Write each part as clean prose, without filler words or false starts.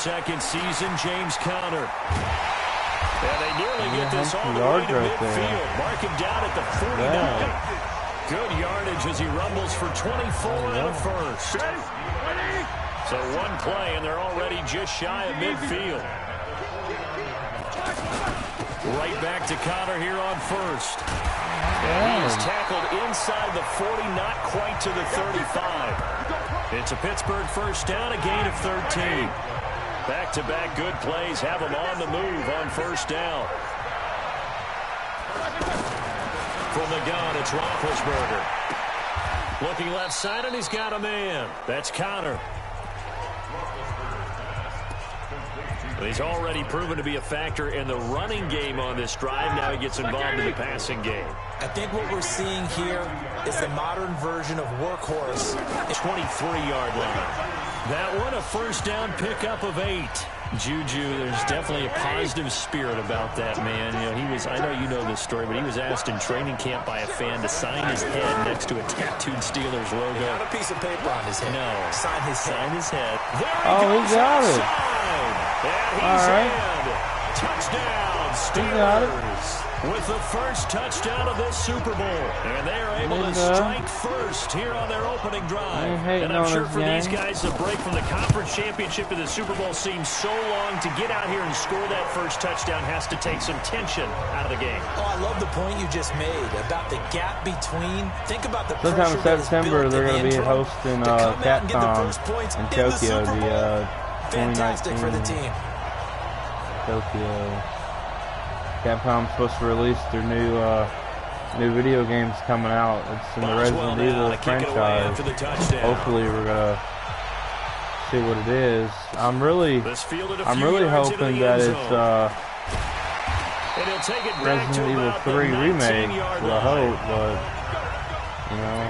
second season, James Conner. And they nearly get this all the way to midfield. Mark him down at the 49. Good yardage as he rumbles for 24 and a first. So one play, and they're already just shy of midfield. Right back to Conner here on first. And he is tackled inside the 40, not quite to the 35. It's a Pittsburgh first down, a gain of 13. Back-to-back good plays have them on the move on first down. From the gun, it's Roethlisberger. Looking left side, and he's got a man. That's Conner. He's already proven to be a factor in the running game on this drive. Now he gets involved in the passing game. I think what we're seeing here is the modern version of workhorse. 23-yard line. That one, a first down pickup of 8. Juju, there's definitely a positive spirit about that man. You know, he was, I know you know this story, but he was asked in training camp by a fan to sign his head next to a tattooed Steelers logo. Not a piece of paper on his head. No. Sign his head. Sign his head. There he got it. And he's in. Touchdown, Steelers. With the first touchdown of this Super Bowl. And they are able to strike first here on their opening drive. And I'm sure for these guys, the break from the conference championship to the Super Bowl seems so long. To get out here and score that first touchdown has to take some tension out of the game. Oh, I love the point you just made about the gap between. Think about the pressure. Sometime in September, they're going to be hosting Capcom in Tokyo, the 2019 for the team. Tokyo. Capcom's supposed to release their new video games coming out. It's in the Resident Evil franchise. Hopefully, we're gonna see what it is. I'm really hoping that it's Resident Evil 3 remake. I hope, but you know.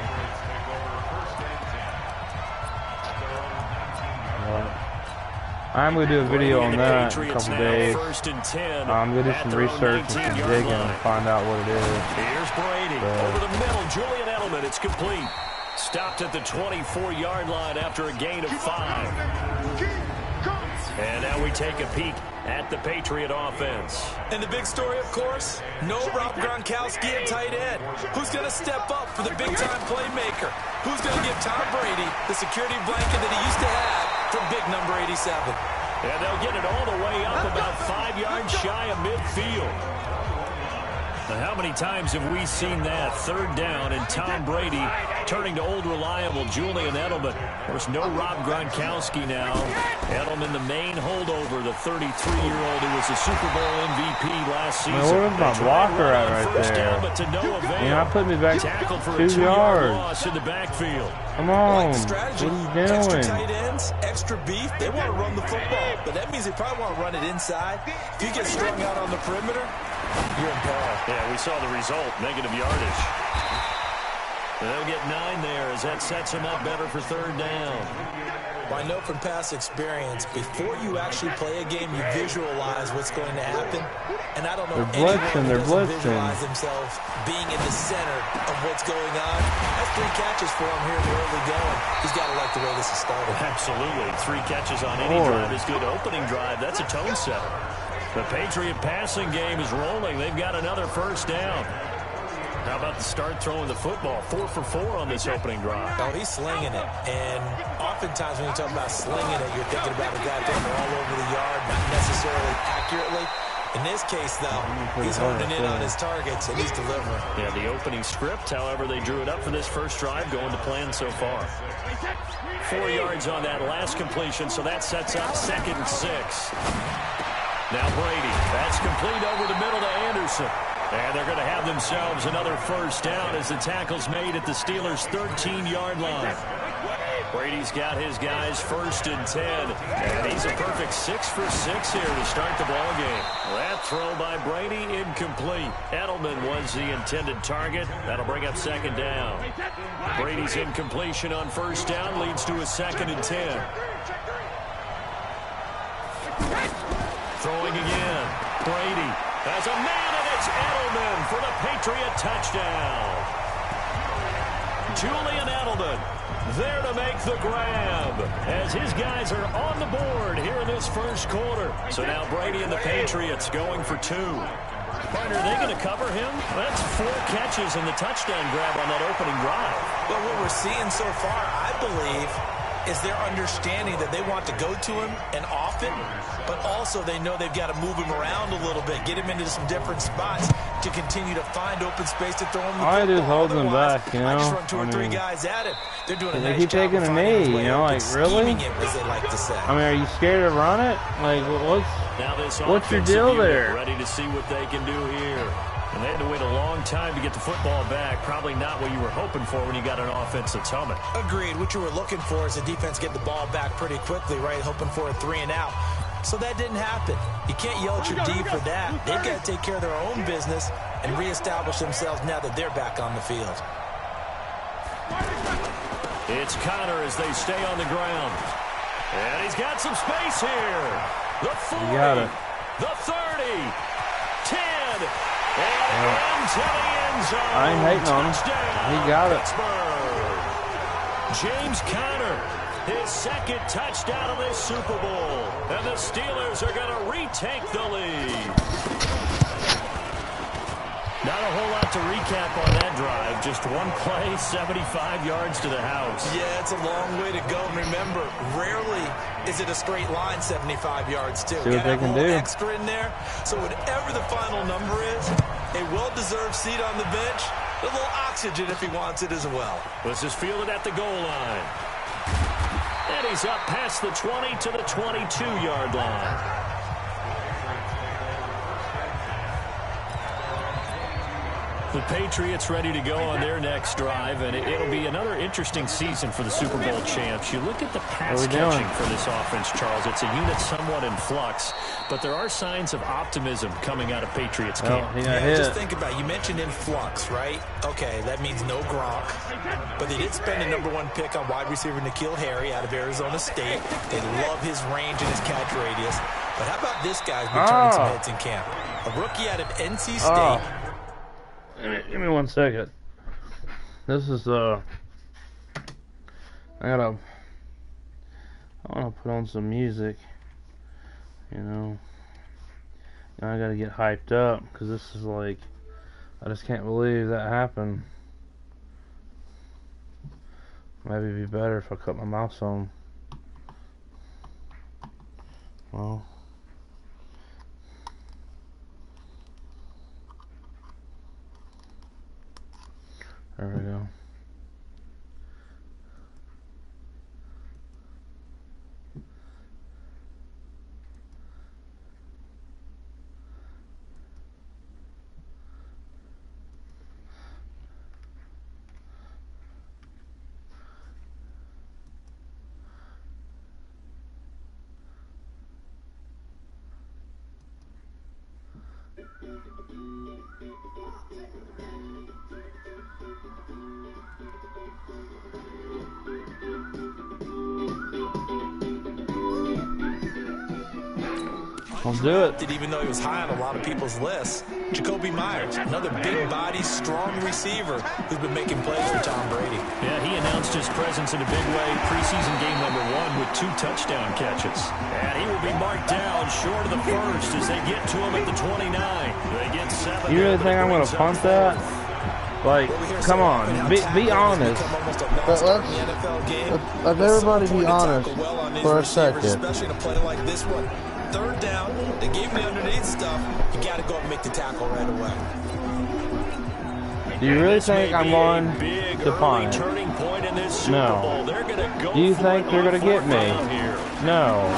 I'm going to do a video on that in a couple days. I'm going to do some research and some digging and find out what it is. Here's Brady. Over the middle, Julian Edelman. It's complete. Stopped at the 24-yard line after a gain of 5. And now we take a peek at the Patriot offense. And the big story, of course, no Rob Gronkowski at tight end. Who's going to step up for the big-time playmaker? Who's going to give Tom Brady the security blanket that he used to have from big number 87? And they'll get it all the way up about 5 yards shy of midfield. Now, how many times have we seen that? Third down and Tom Brady turning to old reliable Julian Edelman. Of course, no Rob Gronkowski now. Edelman, the main holdover, the 33-year-old who was the Super Bowl MVP last season. Now, where's my blocker at right there? Down, but to no avail. You're not putting me back 2 yards. Loss in the backfield. Come on. Like the strategy. What are you doing? Extra tight ends, extra beef. They want to run the football, but that means they probably want to run it inside. If you get strung out on the perimeter, you're in peril. Yeah, we saw the result, negative yardage. They'll get 9 there as that sets them up better for third down. Well, I know from past experience, before you actually play a game, you visualize what's going to happen. And I don't know anyone who doesn't visualize themselves being in the center of what's going on. That's 3 catches for him here in the early going. He's got to like the way this is started. Absolutely. 3 catches on any drive is good. Opening drive, that's a tone setter. The Patriot passing game is rolling. They've got another first down. How about the start throwing the football? 4 for 4 on this opening drive. Oh, he's slinging it. And oftentimes when you talk about slinging it, you're thinking about a guy throwing all over the yard, not necessarily accurately. In this case, though, he's honing in on his targets, and he's delivering. Yeah, the opening script, however, they drew it up for this first drive, going to plan so far. 4 yards on that last completion, so that sets up 2nd and 6. Now Brady, that's complete over the middle to Anderson. And they're going to have themselves another first down as the tackle's made at the Steelers' 13-yard line. Brady's got his guys 1st and 10. And he's a perfect 6 for 6 here to start the ball game. That throw by Brady incomplete. Edelman was the intended target. That'll bring up 2nd down. Brady's incompletion on 1st down leads to a 2nd and 10. Throwing again. Brady has a man, and it's Edelman for the Patriot touchdown. Julian Edelman there to make the grab as his guys are on the board here in this first quarter. So now Brady and the Patriots going for 2. Partner, are they going to cover him? That's 4 catches and the touchdown grab on that opening drive. Well, what we're seeing so far, I believe, is their understanding that they want to go to him and often, but also they know they've got to move him around a little bit, get him into some different spots to continue to find open space to throw him the football. I just hold him back, you know. I just run 2 or 3 guys at it. They're doing a nice keep job taking of a knee, his way you know, open, like, really? him, as they like to say. I mean, are you scared to run it? Like, what's your deal there? Ready to see what they can do here. And they had to wait a long time to get the football back. Probably not what you were hoping for when you got an offense that's humming. Agreed. What you were looking for is the defense get the ball back pretty quickly, right? Hoping for a 3 and out. So that didn't happen. You can't yell at your D for that. They've got to take care of their own business and reestablish themselves now that they're back on the field. It's Connor as they stay on the ground. And he's got some space here. The 40. You got it. The 30. 10. And into the end zone. I ain't hating on him. He got it. James Conner, his 2nd touchdown of this Super Bowl. And the Steelers are going to retake the lead. Not a whole lot to recap on that drive. Just one play, 75 yards to the house. Yeah, it's a long way to go. And remember, rarely is it a straight line 75 yards, too. See what they can do. Extra in there. So whatever the final number is, a well-deserved seat on the bench, a little oxygen if he wants it as well. This is fielded at the goal line. And he's up past the 20 to the 22-yard line. The Patriots ready to go on their next drive, and it'll be another interesting season for the Super Bowl champs. You look at the pass catching for this offense, Charles. It's a unit somewhat in flux, but there are signs of optimism coming out of Patriots camp. Just think about it. You mentioned in flux, right? Okay, that means no Gronk, but they did spend a #1 pick on wide receiver N'Keal Harry out of Arizona State. They love his range and his catch radius. But how about this guy's been turning some heads in camp? A rookie out of NC State. Give me 1 second. This is I want to put on some music, you know. Now I gotta get hyped up because this is like, I just can't believe that happened. Maybe it'd be better if I cut my mouse on. Well. There we go. I'll do it. Even though he was high on a lot of people's lists. Jacoby Myers, another big body, strong receiver who's been making plays for Tom Brady. Yeah, he announced his presence in a big way preseason game #1 with 2 touchdown catches. And he will be marked down short of the first as they get to him at the 29. They get 7. You really think I'm going to punt that? Like, come on, be honest. But let everybody be honest for a second. Especially in a play like this one. 3rd down, they gave him the underneath stuff. You got to go and make the tackle right away. Do you really think I'm going to punt? No. Do you think they're going to get me? No.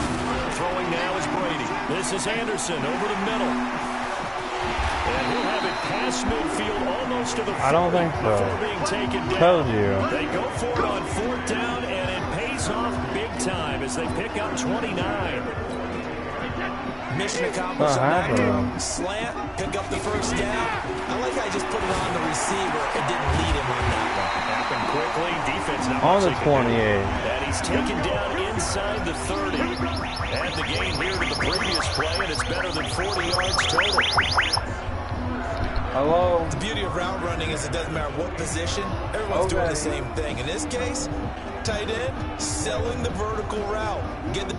Throwing now is Brady. This is Anderson over the middle. And he'll have it past midfield almost to the 40. I don't think so. Before being taken down. Told you. They go for it on 4th down, and it pays off big time as they pick up 29. Mission accomplished on that game. Slant, pick up the 1st down. I like how he just put it on the receiver and didn't lead him on that one. Happened quickly. Defense not on the 28. And he's taken down inside the 30. And the gain here to the previous play, and it's better than 40 yards total. Hello? The beauty of route running is it doesn't matter what position. Everyone's doing the same thing. In this case, tight end, selling the vertical route. Get the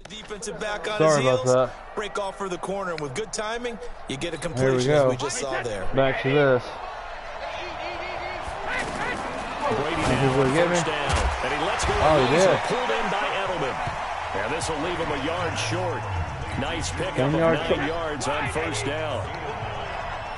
defensive back on his heels, break off for the corner, and with good timing, you get a completion as we just saw there. Back to this. Brady now, first down, and he lets go of these and pulled in by Edelman. And this will leave him a yard short. Nice pickup of 9 yards on first down.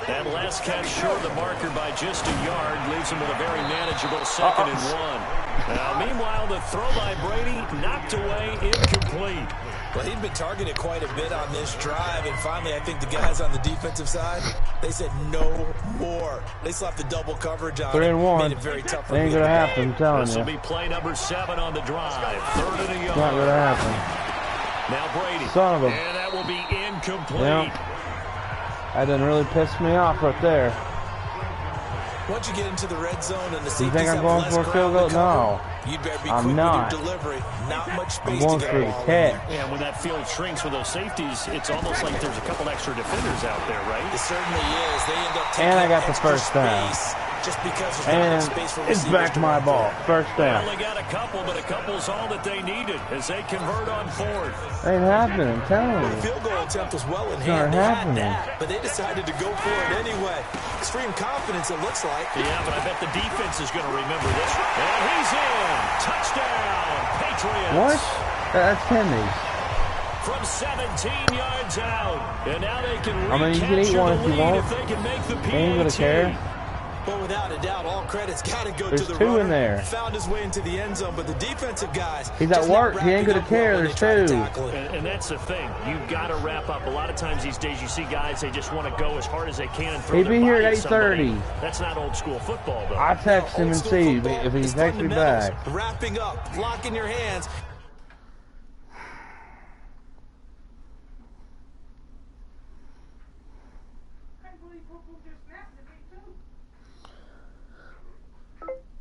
That last catch short of the marker by just a yard leaves him with a very manageable 2nd and 1. Now, meanwhile, the throw by Brady knocked away, incomplete. Well, he'd been targeted quite a bit on this drive, and finally I think the guys on the defensive side, they said no more. They slapped the double coverage on 3 and 1. Made it very tough for ain't going to happen, I'm telling you. This will be play number 7 on the drive. 3rd and a yard. Not going to happen. Now Brady. Son of a... And that will be incomplete. Yep. That didn't really piss me off right there. Once you get into the red zone and the safeties, you think I'm going for a field goal? No, you'd better be I'm not. Delivery. Not much space I'm going to for the catch. Yeah, when that field shrinks with those safeties, it's almost like there's a couple extra defenders out there, right? It certainly is. They end up taking and I got the first down. Just because and it's back to my ball. First down. They only got a couple, but a couple's all that they needed as they convert on 4th. Ain't happening, I'm telling you. The field goal attempt was well in hand. They had that, but they decided to go for it anyway. Extreme confidence, it looks like. Yeah, but I bet the defense is going to remember this. And he's in. Touchdown, Patriots. What? That's Timmy's. From 17 yards out. And now they can you can eat one if you want. If they can make the PAT. Ain't going to care. But without a doubt, all credit's got to go There's to the 2 runner. in there. Found his way into the end zone, but the defensive guys. He's at work. He ain't going to care. There's 2. And that's the thing. You've got to wrap up. A lot of times these days you see guys, they just want to go as hard as they can and throw. He'd be here at 8:30. That's not old school football, though. I text him and see if he texts me back. Wrapping up, locking your hands.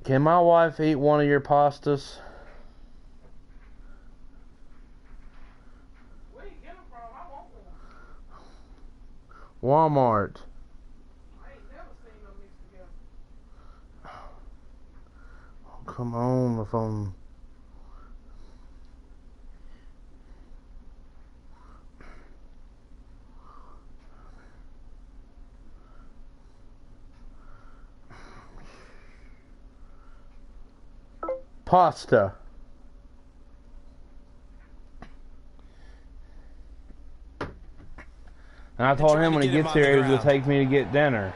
Can my wife eat one of your pastas? Where you get them from? I want one. Walmart. I ain't never seen them mixed together. Oh, come on, the phone. Pasta. And I told him when he gets here, he was going to take me to get dinner.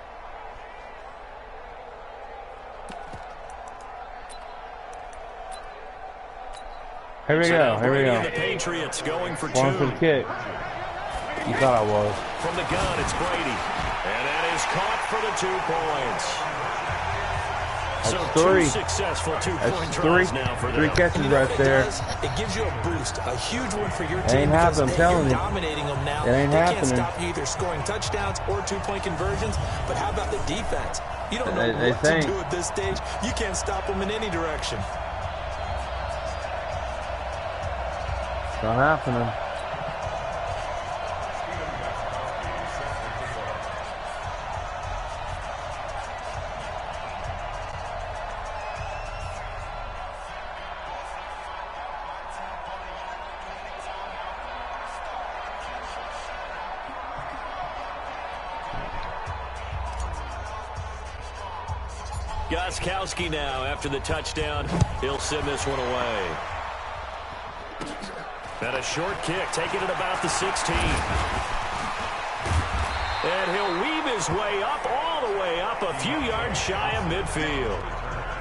Here we go. Here we go. The Patriots going for two. Going for the kick. You thought I was. From the gun, it's Brady. And that is caught for the 2 points. That's so three. 2 successful 2-point tries now for them. 3 catches right there. It gives you a boost, a huge one for your it team. Ain't happening, I'm telling you. Dominating them now. It ain't happening. They can't stop you either scoring touchdowns or 2-point conversions. But how about the defense? You don't know what to do at this stage. You can't stop them in any direction. It's not happening. Gostkowski now after the touchdown. He'll send this one away. And a short kick, taking it about the 16. And he'll weave his way up, all the way up, a few yards shy of midfield.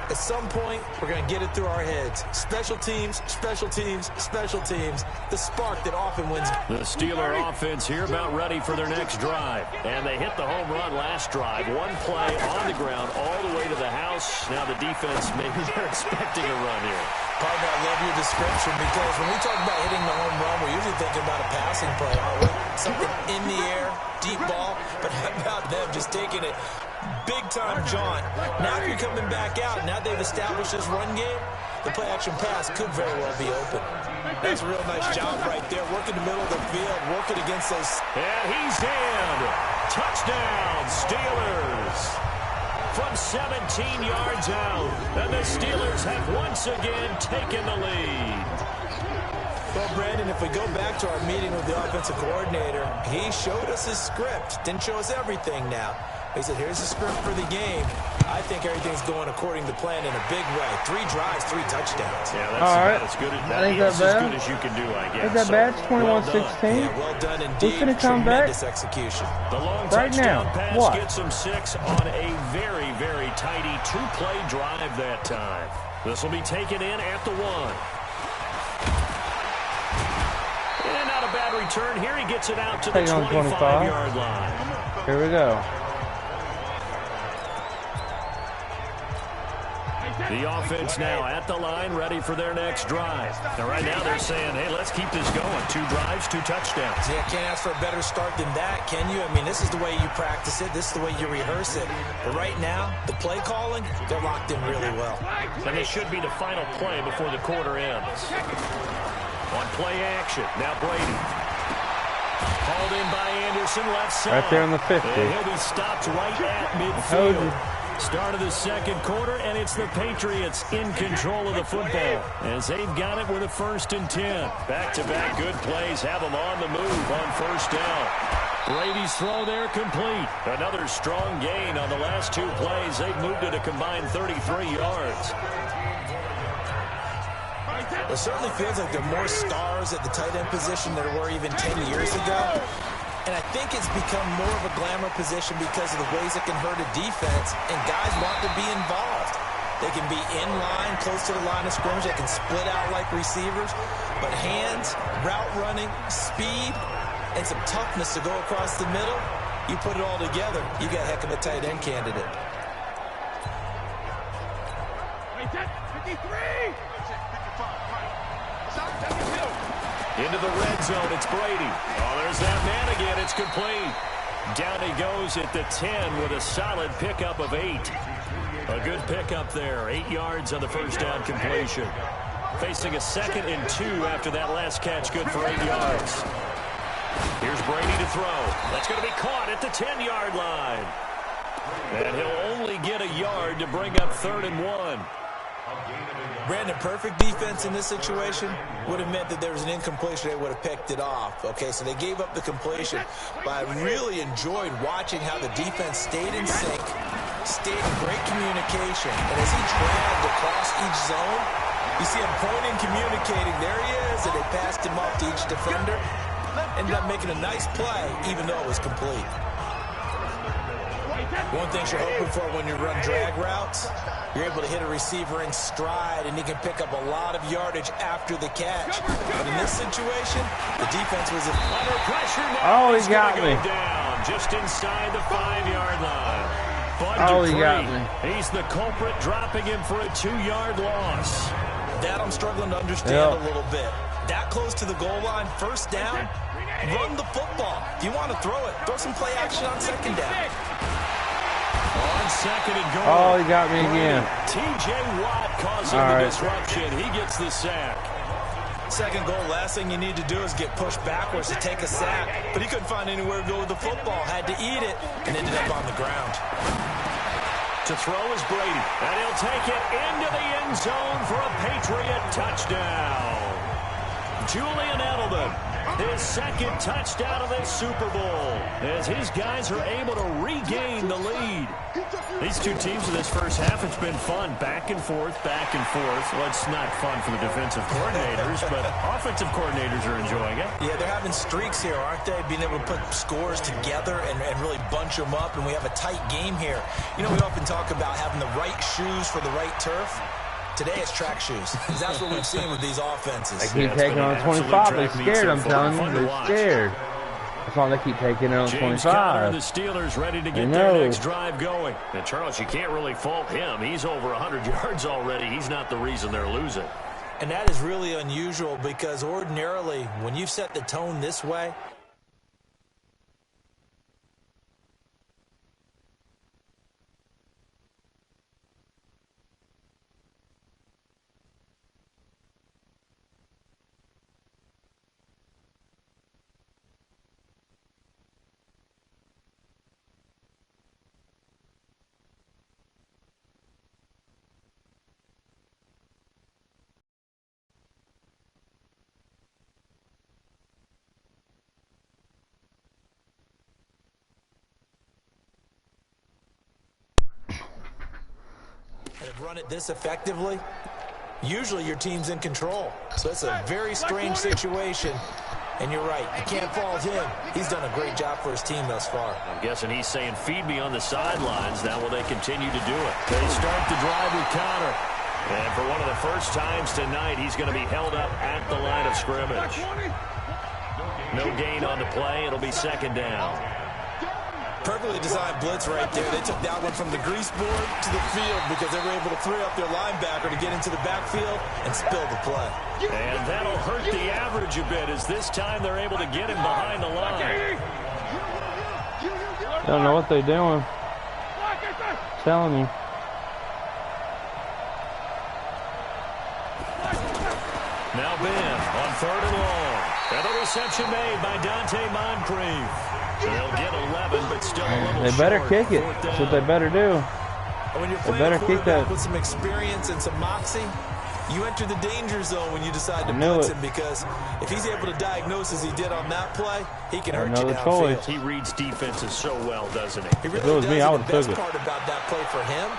At some point, we're going to get it through our heads. Special teams, special teams, special teams. The spark that often wins. The Steeler offense here about ready for their next drive. And they hit the home run last drive. 1 play on the ground all the way to the house. Now the defense, maybe they're expecting a run here. Partner, I love your description because when we talk about hitting the home run, we're usually thinking about a passing play, aren't we? Something in the air, deep ball. But how about them just taking it big-time jaunt? Now if you're coming back out, now they've established this run game, the play-action pass could very well be open. That's a real nice job right there. Working the middle of the field, working against those. And he's in. Touchdown, Steelers. From 17 yards out. And the Steelers have once again taken the lead. Well, Brandon, if we go back to our meeting with the offensive coordinator, he showed us his script. Didn't show us everything now. He said, here's the script for the game. I think everything's going according to plan in a big way. 3 drives, 3 touchdowns. Yeah, that's about as good as you can do, I guess. Is that bad? 21-16? Yeah, well done indeed. Who's going to come back? Execution. The long right touchdown now. pass What? gets them 6 on a very, very tidy 2-play drive that time. This will be taken in at the 1. And not a bad return here. He gets it out to the 25-yard line. Here we go. The offense now at the line, ready for their next drive. Now, right now, they're saying, hey, let's keep this going. 2 drives, 2 touchdowns. Yeah, can't ask for a better start than that, can you? I mean, this is the way you practice it. This is the way you rehearse it. But right now, the play calling, they're locked in really well. And this should be the final play before the quarter ends. On play action, now Brady. Called in by Anderson, left side. Right there in the 50. And he'll be stopped right at midfield. Start of the second quarter, and it's the Patriots in control of the football as they've got it with a 1st and 10. Back-to-back good plays have them on the move on 1st down. Brady's throw there complete. Another strong gain on the last 2 plays. They've moved it a combined 33 yards. It certainly feels like there are more stars at the tight end position than there were even 10 years ago. And I think it's become more of a glamour position because of the ways it can hurt a defense, and guys want to be involved. They can be in line, close to the line of scrimmage. They can split out like receivers. But hands, route running, speed, and some toughness to go across the middle, you put it all together, you got a heck of a tight end candidate. Into the red zone, it's Brady. Oh, there's that man again. It's complete. Down he goes at the 10 with a solid pickup of 8. A good pickup there. 8 yards on the 1st down completion. Facing a 2nd and 2 after that last catch, good for 8 yards. Here's Brady to throw. That's going to be caught at the 10-yard line. And he'll only get a yard to bring up 3rd and 1. Brandon, perfect defense in this situation would have meant that there was an incompletion. They would have picked it off. Okay, so they gave up the completion. But I really enjoyed watching how the defense stayed in sync, stayed in great communication. And as he dragged across each zone, you see him pointing, communicating. There he is, and they passed him off to each defender. Ended up making a nice play, even though it was complete. One thing you're hoping for when you run drag routes, you're able to hit a receiver in stride, and he can pick up a lot of yardage after the catch. But in this situation, the defense was under pressure. Now he got me. Down just inside the 5-yard line. He got me. He's the culprit, dropping him for a 2-yard loss. That I'm struggling to understand a little bit. That close to the goal line, first down, run the football. If you want to throw it, throw some play action on second down. On second and goal. He got me again. T.J. Watt causing the disruption. He gets the sack. Second goal, last thing you need to do is get pushed backwards to take a sack. But he couldn't find anywhere to go with the football. Had to eat it and ended up on the ground. To throw is Brady. And he'll take it into the end zone for a Patriot touchdown. Julian Edelman, his second touchdown of this Super Bowl, as his guys are able to regain the lead. These two teams in this first half, it's been fun. Back and forth, back and forth. Well, it's not fun for the defensive coordinators, but offensive coordinators are enjoying it. Yeah, they're having streaks here, aren't they? Being able to put scores together and really bunch them up, and we have a tight game here. You know, we often talk about having the right shoes for the right turf. Today it's track shoes. That's what we've seen with these offenses. They keep taking on 25. They're scared, I'm telling you. They're scared. That's why they keep taking on 25. The Steelers ready to get their next drive going. And Charles, you can't really fault him. He's over 100 yards already. He's not the reason they're losing. And that is really unusual because ordinarily when you set the tone this way, run it this effectively, usually your team's in control. So it's a very strange situation. And you're right, you can't fault him. He's done a great job for his team thus far. I'm guessing he's saying, feed me on the sidelines. Now will they continue to do it? They start the drive with Connor. And for one of the first times tonight, he's going to be held up at the line of scrimmage. No gain on the play. It'll be second down. Perfectly designed blitz right there. They took that one from the grease board to the field because they were able to free up their linebacker to get into the backfield and spill the play. And that'll hurt the average a bit as this time they're able to get him behind the line. Don't know what they're doing. Telling you. Now Ben on 3rd and long. And the reception made by Dante Moncrief. So they'll get 11, but still a little They better short. kick it. That's what they better do. When you're playing a quarterback with some experience and some moxie, you enter the danger zone when you decide to blitz him because if he's able to diagnose as he did on that play, he can hurt you downfield. He reads defenses so well, doesn't he? He really does. The best part about that play for him,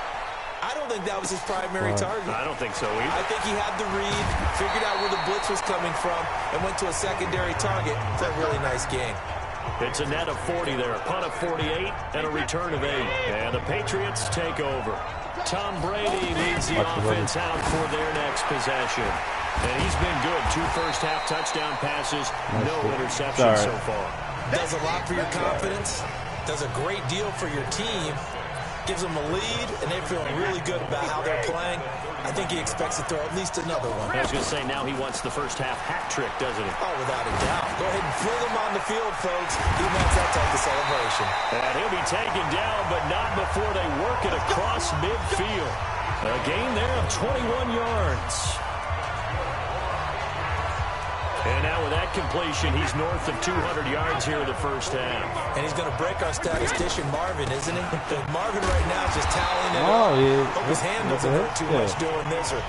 I don't think that was his primary target. I don't think so either. I think he had the read, figured out where the blitz was coming from, and went to a secondary target for a really nice gain. It's a net of 40 there, a punt of 48, and a return of 8. And the Patriots take over. Tom Brady leads the offense out for their next possession. And he's been good. 2 first-half touchdown passes, no interceptions so far. Does a lot for your confidence, does a great deal for your team, gives them a lead, and they're feeling really good about how they're playing. I think he expects to throw at least another one. I was going to say, now he wants the first-half hat trick, doesn't he? Oh, without a doubt. Go ahead and fling him on the field, folks. He wants that type of celebration. And he'll be taken down, but not before they work it across midfield. A gain there of 21 yards. And now with that completion, he's north of 200 yards here in the first half. And he's going to break our statistician, Marvin, isn't he? Marvin right now is just tallying it up. Hope his hand doesn't hurt too much doing this or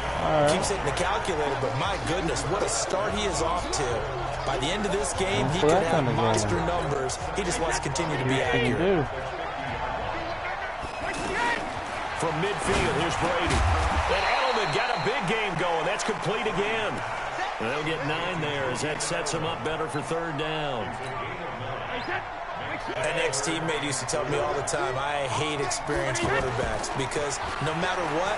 keeps hitting the calculator. But my goodness, what a start he is off to. By the end of this game, he could have monster numbers. He just wants to continue to be accurate. From midfield, here's Brady. And Edelman got a big game going. That's complete again. They'll get 9 there as that sets them up better for 3rd down. An ex-teammate used to tell me all the time, I hate experienced quarterbacks because no matter what,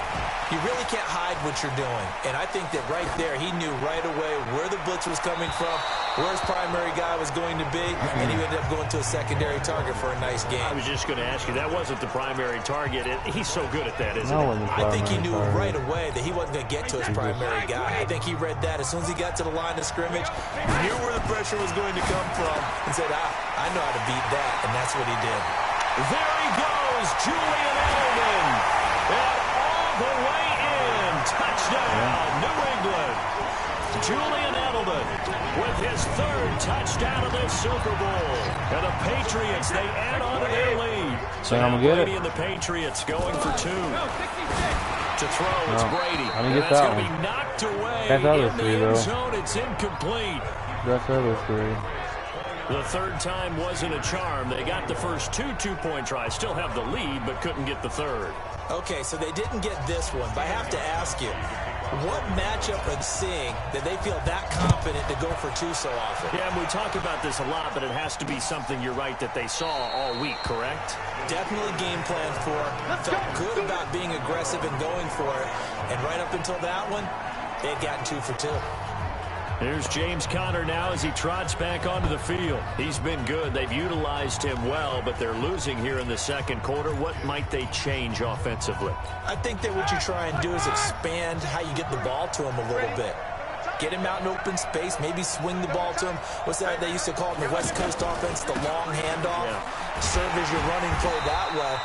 you really can't hide what you're doing. And I think that right there, he knew right away where the blitz was coming from, where his primary guy was going to be, and he ended up going to a secondary target for a nice game. I was just going to ask you, that wasn't the primary target. He's so good at that, isn't he? I think he knew right away that he wasn't going to get to his primary guy. I think he read that as soon as he got to the line of scrimmage, he knew where the pressure was going to come from, and said, I know how to beat that, and that's what he did. There he goes, Julian Edelman, and all the way in, touchdown, New England. Julian Edelman with his third touchdown of this Super Bowl. And the Patriots, they add on to their lead. So now Brady and the Patriots going for two. To throw, it's Brady. And that's going to be knocked away in the end zone. It's incomplete. That's other three. The third time wasn't a charm. They got the first two-point tries. Still have the lead, but couldn't get the third. Okay, so they didn't get this one, but I have to ask you, what matchup are they seeing that they feel that confident to go for two so often? Yeah, and we talk about this a lot, but it has to be something, you're right, that they saw all week, correct? Definitely game plan for it. Felt good about being aggressive and going for it. And right up until that one, they had gotten 2 for 2. Here's James Conner now as he trots back onto the field. He's been good. They've utilized him well, but they're losing here in the second quarter. What might they change offensively? I think that what you try and do is expand how you get the ball to him a little bit. Get him out in open space, maybe swing the ball to him. What's that they used to call it in the West Coast offense, the long handoff? Yeah. Serve as your running play that way,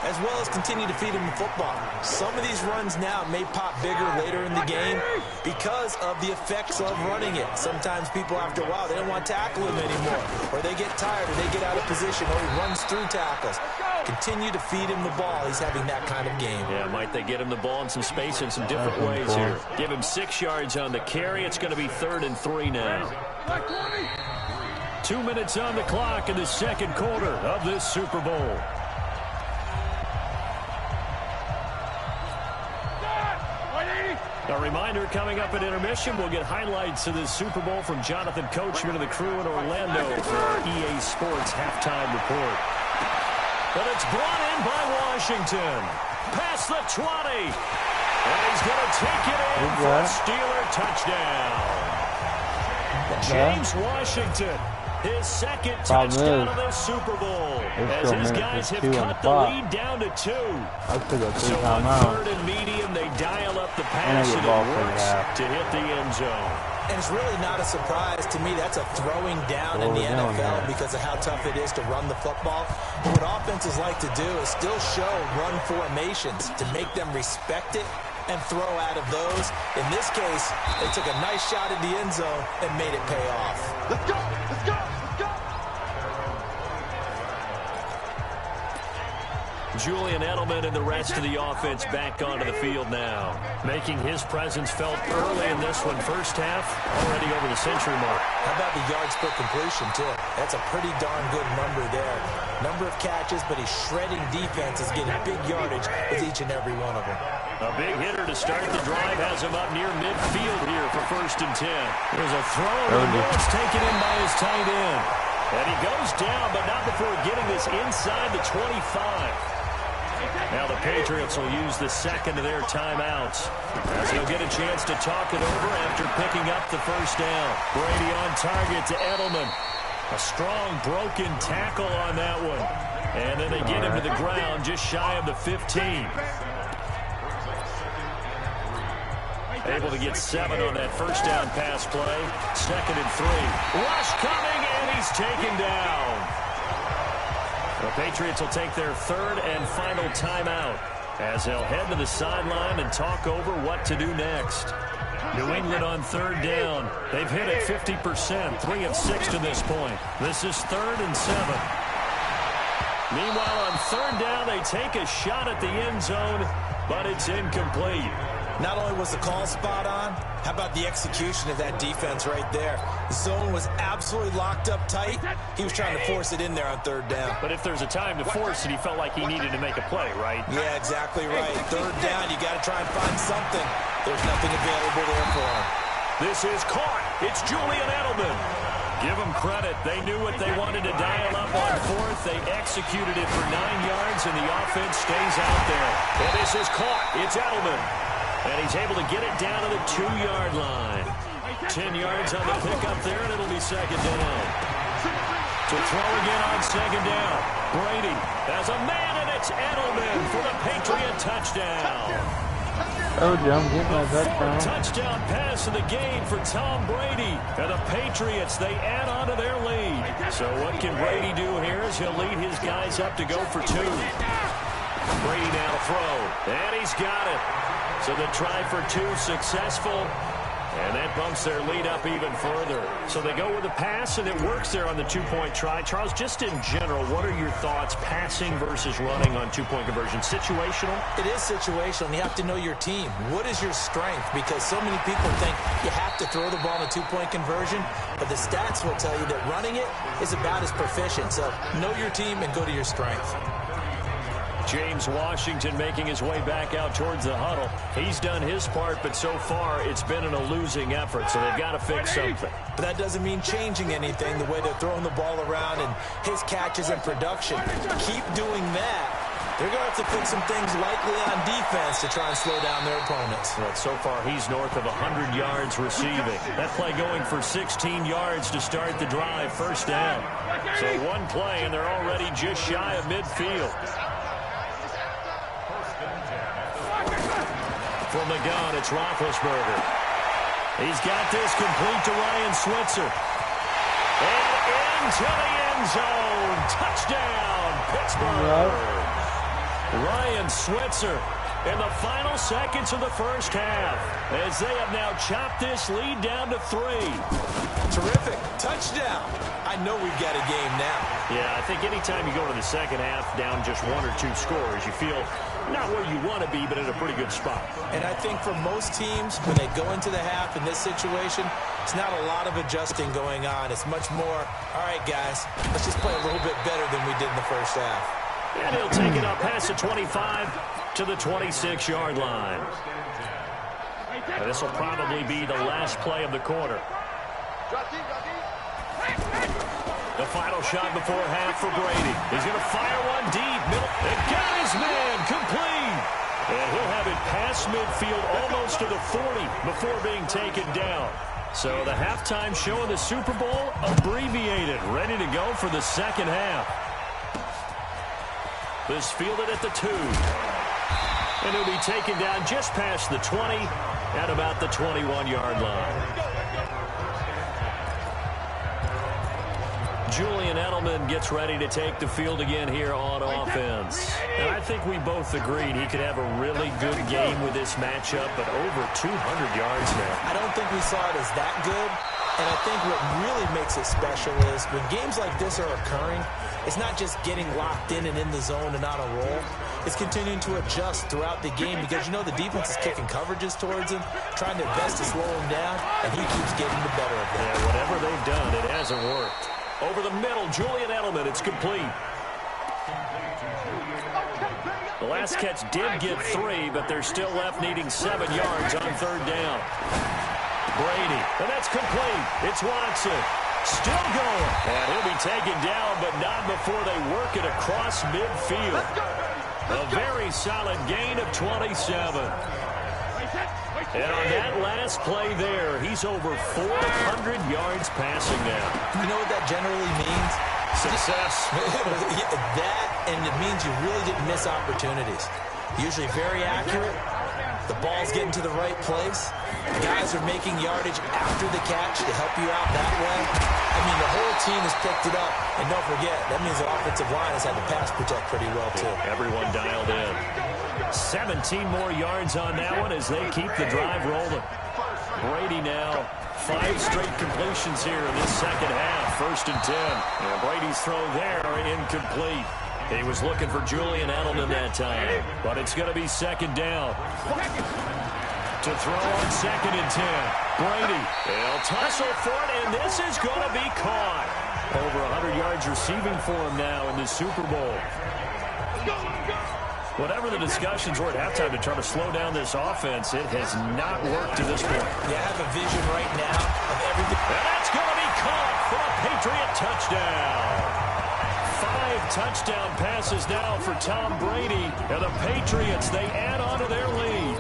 as well as continue to feed him the football. Some of these runs now may pop bigger later in the game because of the effects of running it. Sometimes people, after a while, they don't want to tackle him anymore, or they get tired, or they get out of position, or he runs through tackles. Continue to feed him the ball. He's having that kind of game. Yeah, might they get him the ball in some space in some different ways here. Give him 6 yards on the carry. It's going to be 3rd and 3 now. 2 minutes on the clock in the second quarter of this Super Bowl. A reminder, coming up at intermission, we'll get highlights of this Super Bowl from Jonathan Coachman and the crew in Orlando for our EA Sports halftime report. But it's brought in by Washington. Past the 20. And he's going to take it in for a Steeler touchdown. James Washington, his second touchdown of the Super Bowl. As his guys have cut the lead down to 2. So on 3rd and medium, they dial up the pass and it works to hit the end zone. And it's really not a surprise to me. That's a throwing down in the NFL because of how tough it is to run the football. But what offenses like to do is still show run formations to make them respect it and throw out of those. In this case, they took a nice shot at the end zone and made it pay off. Let's go! Let's go! Let's go! Julian Edelman and the rest of the offense back onto the field now. Making his presence felt early in this one. First half, already over the century mark. How about the yards per completion, too? That's a pretty darn good number there. Number of catches, but he's shredding defenses, getting big yardage with each and every one of them. A big hitter to start the drive has him up near midfield here for 1st and 10. There's a throw, and it's taken in by his tight end. And he goes down, but not before getting this inside the 25. Now the Patriots will use the second of their timeouts as they'll get a chance to talk it over after picking up the first down. Brady on target to Edelman. A strong broken tackle on that one. And then they get him to the ground just shy of the 15. Able to get 7 on that first down pass play. 2nd and 3. Rush coming, and he's taken down. The Patriots will take their 3rd and final timeout as they'll head to the sideline and talk over what to do next. New England on 3rd down. They've hit it 50%, 3 of 6 to this point. This is 3rd and 7. Meanwhile, on 3rd down, they take a shot at the end zone, but it's incomplete. Not only was the call spot on, how about the execution of that defense right there? The zone was absolutely locked up tight. He was trying to force it in there on 3rd down. But if there's a time to force it, he felt like he needed to make a play, right? Yeah, exactly right. 3rd down, you got to try and find something. There's nothing available there for him. This is caught. It's Julian Edelman. Give them credit. They knew what they wanted to dial up on fourth. They executed it for 9 yards, and the offense stays out there. And this is caught. It's Edelman. And he's able to get it down to the 2-yard line. 10 yards on the pickup there, and it'll be second down. To throw again on second down. Brady has a man, and it's Edelman for the Patriot touchdown. Oh, John, getting that touchdown. Touchdown pass of the game for Tom Brady. And the Patriots, they add on to their lead. So what can Brady do here is he'll lead his guys up to go for 2. Brady now to throw. And he's got it. So the try for 2 successful. And that bumps their lead up even further. So they go with a pass, and it works there on the 2-point try. Charles, just in general, what are your thoughts passing versus running on 2-point conversion? Situational? It is situational, and you have to know your team. What is your strength? Because so many people think you have to throw the ball in a 2-point conversion, but the stats will tell you that running it is about as proficient. So know your team and go to your strength. James Washington making his way back out towards the huddle. He's done his part, but so far it's been in a losing effort, so they've got to fix something. But that doesn't mean changing anything, the way they're throwing the ball around and his catches and production. Keep doing that. They're going to have to fix some things likely on defense to try and slow down their opponents. Well, so far he's north of 100 yards receiving. That play going for 16 yards to start the drive, first down. So one play, and they're already just shy of midfield. From the gun, it's Roethlisberger. He's got this complete to Ryan Switzer. And into the end zone. Touchdown, Pittsburgh. Ryan Switzer in the final seconds of the first half, as they have now chopped this lead down to 3. Terrific. Touchdown. I know we've got a game now. Yeah, I think anytime you go to the second half down just 1 or 2 scores, you feel not where you want to be, but in a pretty good spot. And I think for most teams, when they go into the half in this situation, it's not a lot of adjusting going on. It's much more, all right, guys, let's just play a little bit better than we did in the first half. And he'll take it up past the 25 to the 26-yard line. And this will probably be the last play of the quarter. The final shot before half for Brady. He's going to fire one deep. And got his man complete. And he'll have it past midfield almost to the 40 before being taken down. So the halftime show in the Super Bowl abbreviated, ready to go for the second half. This fielded at the 2. And he'll be taken down just past the 20 at about the 21-yard line. Julian Edelman gets ready to take the field again here on offense. And I think we both agreed he could have a really good game with this matchup, but over 200 yards now. I don't think we saw it as that good. And I think what really makes it special is when games like this are occurring, it's not just getting locked in and in the zone and on a roll. It's continuing to adjust throughout the game because, you know, the defense is kicking coverages towards him, trying their best to slow him down, and he keeps getting the better of them. Yeah, whatever they've done, it hasn't worked. Over the middle, Julian Edelman, it's complete. The last catch did get 3, but they're still left needing 7 yards on third down. Brady, and that's complete. It's Watson. Still going. And he'll be taken down, but not before they work it across midfield. A very solid gain of 27. And on that last play there, he's over 400 yards passing now. You know what that generally means? Success. That, and it means you really didn't miss opportunities. Usually very accurate. The ball's getting to the right place. The guys are making yardage after the catch to help you out that way. I mean, the whole team has picked it up. And don't forget, that means the offensive line has had to pass protect pretty well, too. Everyone dialed in. 17 more yards on that one as they keep the drive rolling. Brady now 5 straight completions here in this second half. 1st and 10. And Brady's throw there incomplete. He was looking for Julian Edelman that time, but it's going to be second down. To throw on 2nd and 10. Brady, they'll tussle for it, and this is going to be caught. Over 100 yards receiving for him now in the Super Bowl. Whatever the discussions were at halftime to try to slow down this offense, it has not worked to this point. You have a vision right now of everything. And that's going to be caught for a touchdown passes now for Tom Brady. And the Patriots, they add on to their lead.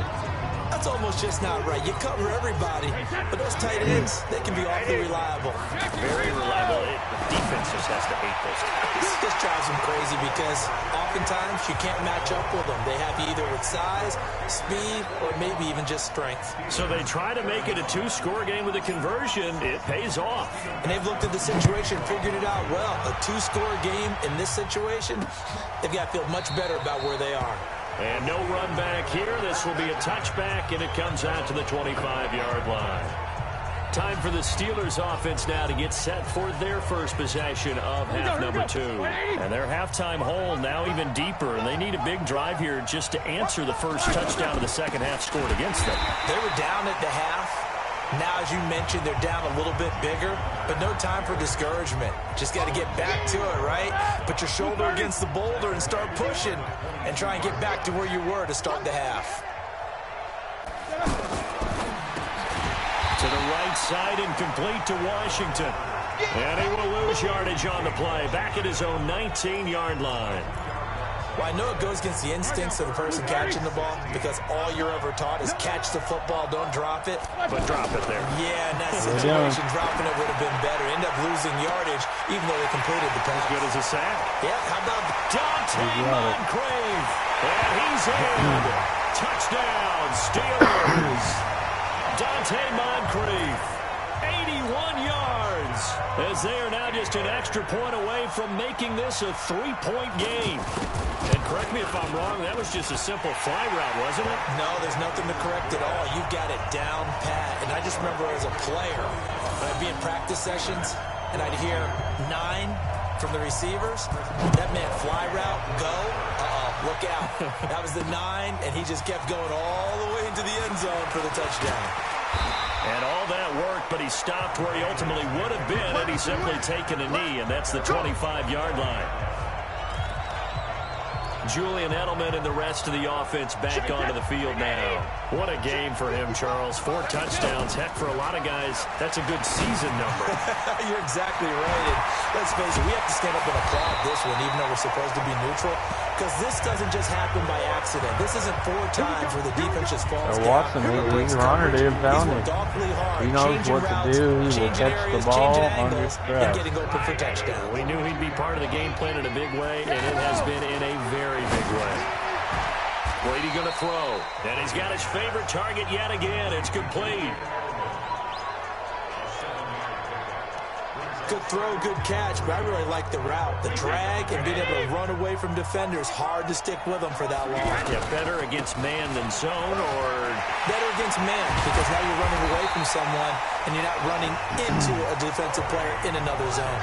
That's almost just not right. You cover everybody, but those tight ends, they can be awfully reliable. Very reliable. The defense just has to hate those guys. This drives them crazy because oftentimes you can't match up with them. They have you either with size, speed, or maybe even just strength. So they try to make it a two-score game with a conversion. It pays off. And they've looked at the situation, figured it out well. A two-score game in this situation, they've got to feel much better about where they are. And no run back here. This will be a touchback, and it comes out to the 25-yard line. Time for the Steelers offense now to get set for their first possession of half number 2. And their halftime hole now even deeper, and they need a big drive here just to answer the first touchdown of the second half scored against them. They were down at the half. Now, as you mentioned, they're down a little bit bigger, but no time for discouragement. Just got to get back to it, right? Put your shoulder against the boulder and start pushing and try and get back to where you were to start the half. To the right side and complete to Washington. And he will lose yardage on the play. Back at his own 19-yard line. Well, I know it goes against the instincts of the person catching the ball because all you're ever taught is catch the football, don't drop it. But drop it there. Yeah, in that situation, dropping it would have been better. End up losing yardage even though they completed the pass. As good as a sack. Yeah, how about Dante Moncrief? And he's in. Touchdown, Steelers. Dante Moncrief, 81 yards, as they are now just an extra point away from making this a 3-point game. And correct me if I'm wrong, that was just a simple fly route, wasn't it? No, there's nothing to correct at all. You've got it down pat. And I just remember as a player, I'd be in practice sessions, and I'd hear 9 from the receivers. That meant fly route, go. Look out. That was the 9, and he just kept going all the way into the end zone for the touchdown. And all that worked, but he stopped where he ultimately would have been had he simply taken a knee, and that's the 25-yard line. Julian Edelman and the rest of the offense back onto the field now. What a game for him, Charles. 4 touchdowns. Heck, for a lot of guys, that's a good season number. You're exactly right. And let's face it, we have to stand up and applaud this one, even though we're supposed to be neutral, because this doesn't just happen by accident. This isn't 4 times where the defense just falls down. Watson, he's a runner, dude. He knows what to do. He will catch the ball under stress. And getting open for touchdown. We knew he'd be part of the game plan in a big way, and it has been in a very big way. Brady going to throw, and he's got his favorite target yet again. It's complete. Good throw, good catch, but I really like the route. The drag and being able to run away from defenders, hard to stick with them for that long. Yeah, better against man than zone, or better against man, because now you're running away from someone and you're not running into a defensive player in another zone.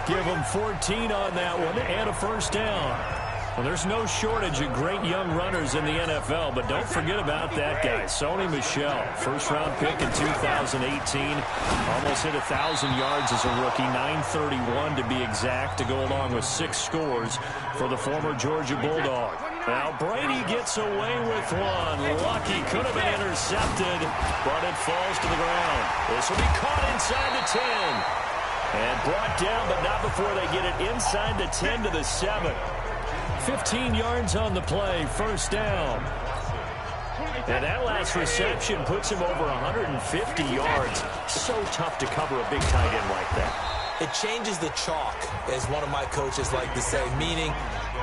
Give them 14 on that one and a first down. Well, there's no shortage of great young runners in the NFL, but don't forget about that guy, Sony Michel. First-round pick in 2018. Almost hit 1,000 yards as a rookie, 931 to be exact, to go along with 6 scores for the former Georgia Bulldog. Now Brady gets away with one. Lucky, could have been intercepted, but it falls to the ground. This will be caught inside the 10. And brought down, but not before they get it inside the 10 to the 7. 15 yards on the play, first down. And that last reception puts him over 150 yards. So tough to cover a big tight end like that. It changes the chalk, as one of my coaches like to say, meaning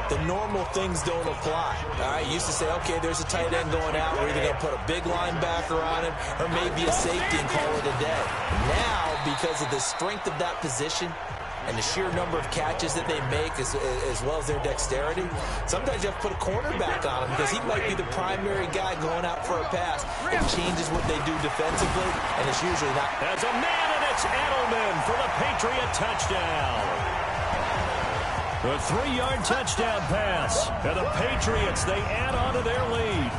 the normal things don't apply. All right, used to say, okay, there's a tight end going out. We're either going to put a big linebacker on him or maybe a safety and call it a day. Now, because of the strength of that position and the sheer number of catches that they make as well as their dexterity, sometimes you have to put a cornerback on him because he might be the primary guy going out for a pass. It changes what they do defensively, and it's usually not. There's a man, and it's Edelman for the Patriot touchdown. The 3-yard touchdown pass. And the Patriots, they add on to their lead.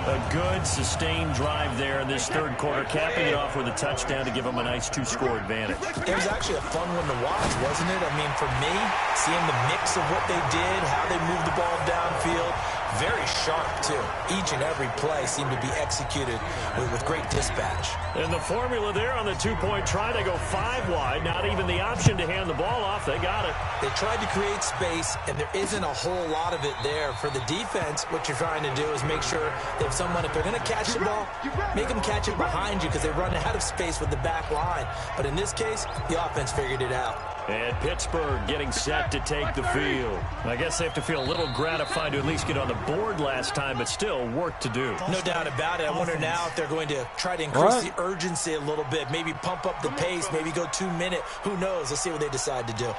A good, sustained drive there in this third quarter, capping it off with a touchdown to give them a nice 2-score advantage. It was actually a fun one to watch, wasn't it? I mean, for me, seeing the mix of what they did, how they moved the ball downfield, Very sharp, too. Each and every play seemed to be executed with great dispatch. And the formula there on the two-point try, they go 5 wide. Not even the option to hand the ball off. They got it. They tried to create space, and there isn't a whole lot of it there. For the defense, what you're trying to do is make sure that if they're going to catch the ball, make them catch it behind you because they run out of space with the back line. But in this case, the offense figured it out. And Pittsburgh getting set to take the field. I guess they have to feel a little gratified to at least get on the board last time, but still work to do. No doubt about it. I wonder now if they're going to try to increase the urgency a little bit, maybe pump up the pace, maybe go 2 minute. Who knows? Let's see what they decide to do.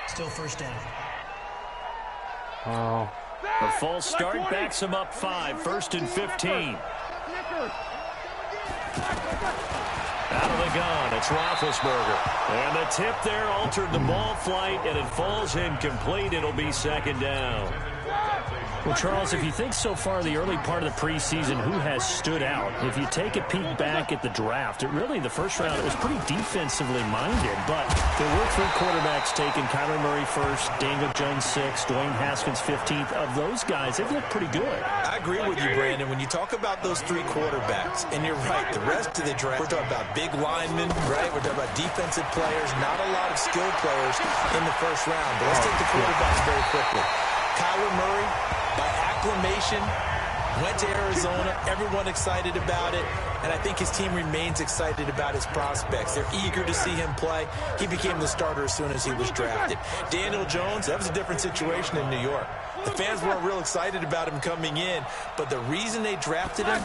Still first down. Oh. The false start backs them up 5, 1st and 15. Out of the gun, it's Roethlisberger. And the tip there altered the ball flight, and it falls incomplete. It'll be 2nd down. Well, Charles, if you think so far the early part of the preseason, who has stood out? If you take a peek back at the draft, the first round, it was pretty defensively minded, but there were 3 quarterbacks taken. Kyler Murray first, Daniel Jones 6th, Dwayne Haskins 15th. Of those guys, they've looked pretty good. I agree with you, Brandon. When you talk about those 3 quarterbacks, and you're right, the rest of the draft, we're talking about big linemen, right? We're talking about defensive players, not a lot of skilled players in the first round. But let's take the quarterbacks very quickly. Kyler Murray, by acclamation, went to Arizona. Everyone excited about it. And I think his team remains excited about his prospects. They're eager to see him play. He became the starter as soon as he was drafted. Daniel Jones, that was a different situation in New York. The fans weren't real excited about him coming in, but the reason they drafted him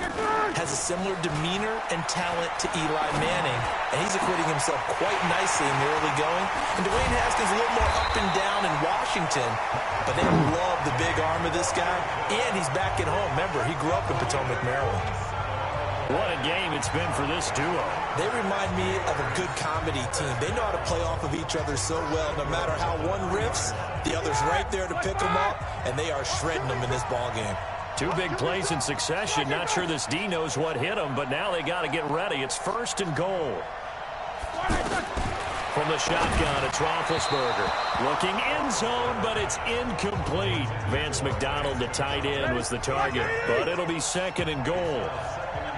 has a similar demeanor and talent to Eli Manning, and he's acquitting himself quite nicely in the early going. And Dwayne Haskins a little more up and down in Washington, but they love the big arm of this guy, and he's back at home. Remember, he grew up in Potomac, Maryland. What a game it's been for this duo. They remind me of a good comedy team. They know how to play off of each other so well. No matter how one riffs, the other's right there to pick them up, and they are shredding them in this ball game. 2 big plays in succession. Not sure this D knows what hit him, but now they got to get ready. It's 1st and goal. From the shotgun, it's Roethlisberger. Looking end zone, but it's incomplete. Vance McDonald, the tight end, was the target, but it'll be 2nd and goal.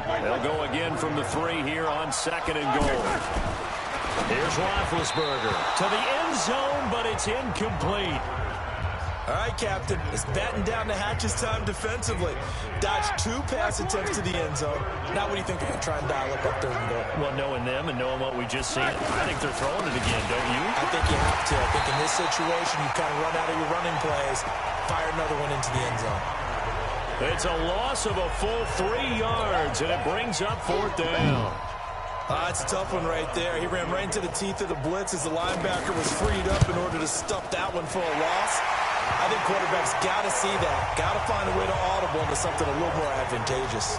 They'll go again from the 3 here on 2nd and goal. Here's Roethlisberger to the end zone, but it's incomplete. All right, Captain, it's batten down the hatches time defensively. Dodged 2 pass attempts to the end zone. Now what do you think they're going to try and dial up 3rd and goal? Well, knowing them and knowing what we just seen, I think they're throwing it again, don't you? I think you have to. I think in this situation, you kind of run out of your running plays, fire another one into the end zone. It's a loss of a full 3 yards, and it brings up 4th down. It's a tough one right there. He ran right into the teeth of the blitz as the linebacker was freed up in order to stuff that one for a loss. I think quarterbacks got to see that. Got to find a way to audible into something a little more advantageous.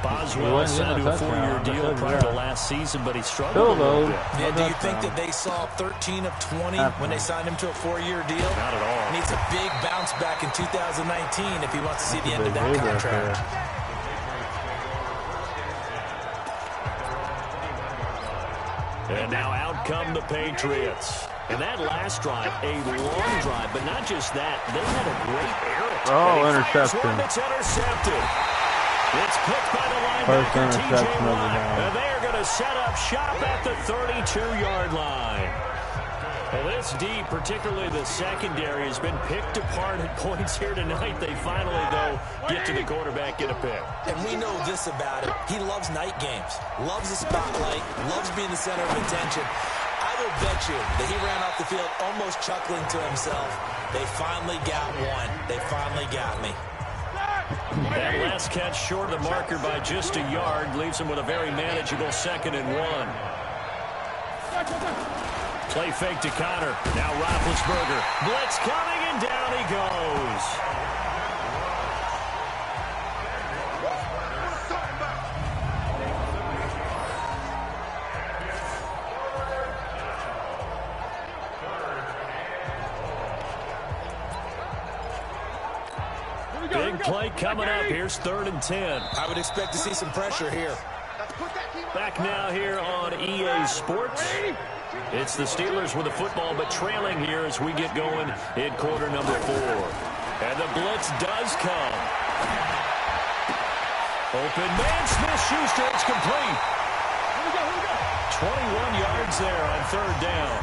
Boswell signed to a 4-year deal prior to last season, but he struggled a little bit. Yeah, do you think that they saw 13 of 20 when they signed him to a 4-year deal? Not at all. Needs a big bounce back in 2019 if he wants to see the end of that contract. And now out come the Patriots. And that last drive, a long drive, but not just that. They had a great air attack. Oh, interception. It's intercepted. It's picked by the First linebacker, interception of the game. and they are going to set up shop at the 32-yard line. Well, this D, particularly the secondary, has been picked apart at points here tonight. They finally, though, get to the quarterback, get a pick. And we know this about him. He loves night games, loves the spotlight, loves being the center of attention. I will bet you that he ran off the field almost chuckling to himself. They finally got one. They finally got me. That last catch short of the marker by just a yard leaves him with a very manageable 2nd and 1. Play fake to Connor. Now Roethlisberger. Blitz coming, and down he goes. Big play coming up. Here's 3rd and 10. I would expect to see some pressure here. Back now here on EA Sports. It's the Steelers with the football, but trailing here as we get going in quarter number 4. And the blitz does come. Open man, Smith-Schuster, it's complete. 21 yards there on third down.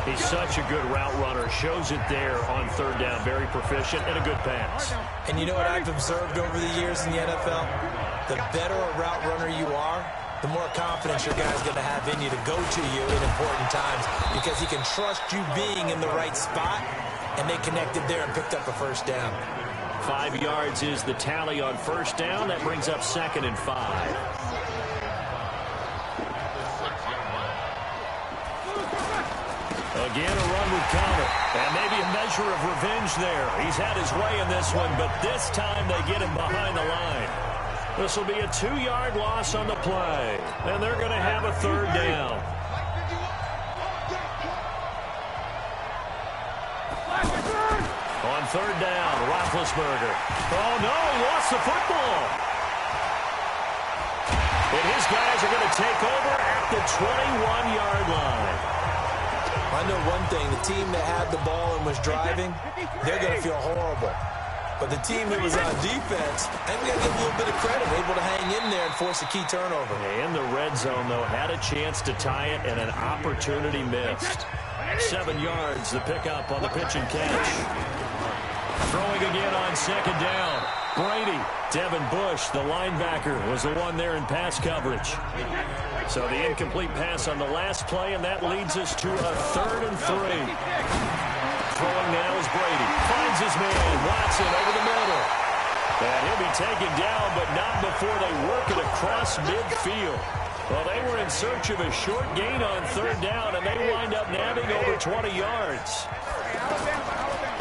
He's such a good route runner. Shows it there on third down. Very proficient and a good pass. And you know what I've observed over the years in the NFL? The better a route runner you are, the more confidence your guy's going to have in you to go to you in important times because he can trust you being in the right spot, and they connected there and picked up a first down. 5 yards is the tally on first down. That brings up 2nd and 5. Again, a run with Connor. And maybe a measure of revenge there. He's had his way in this one, but this time they get him behind the line. This will be a 2-yard loss on the play. And they're going to have a third down. On third down, Roethlisberger. Oh, no, he lost the football. And his guys are going to take over at the 21-yard line. I know one thing. The team that had the ball and was driving, they're going to feel horrible. But the team that was on defense, I think we got to give a little bit of credit, able to hang in there and force a key turnover. In the red zone, though, had a chance to tie it and an opportunity missed. 7 yards, the pickup on the pitch and catch. Throwing again on second down. Brady, Devin Bush, the linebacker, was the one there in pass coverage. So the incomplete pass on the last play, and that leads us to a 3rd and 3. Throwing now is Brady. Finds his man. Watson over the middle. And he'll be taken down, but not before they work it across midfield. Well, they were in search of a short gain on third down, and they wind up nabbing over 20 yards.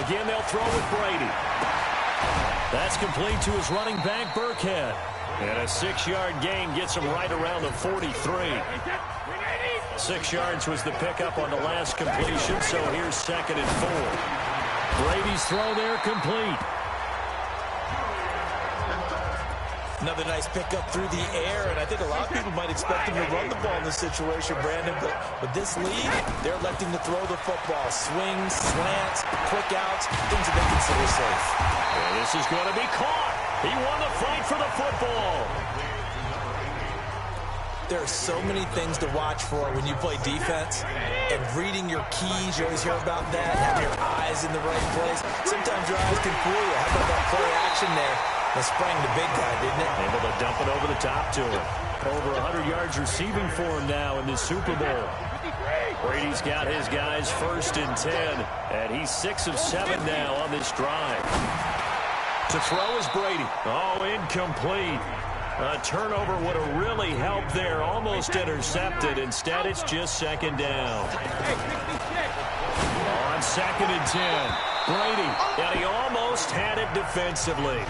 Again, they'll throw with Brady. That's complete to his running back, Burkhead. And a 6-yard gain gets him right around the 43. 6 yards was the pickup on the last completion, so here's 2nd and 4. Brady's throw there complete. Another nice pickup through the air, and I think a lot of people might expect him to run the ball in this situation, Brandon, but with this lead, they're electing to throw the football. Swings, slants, quick outs, things that they consider safe. And this is going to be caught. He won the fight for the football. There are so many things to watch for when you play defense, and reading your keys, you always hear about that, having your eyes in the right place. Sometimes your eyes can fool you. How about that play action there? That sprang the big guy, didn't it? Able to dump it over the top to him. Over 100 yards receiving for him now in this Super Bowl. Brady's got his guys 1st and 10, and he's 6 of 7 now on this drive. To throw is Brady. Oh, incomplete. A turnover would have really helped there. Almost intercepted. Instead, it's just 2nd down. On 2nd and 10. Brady, and he almost had it defensively.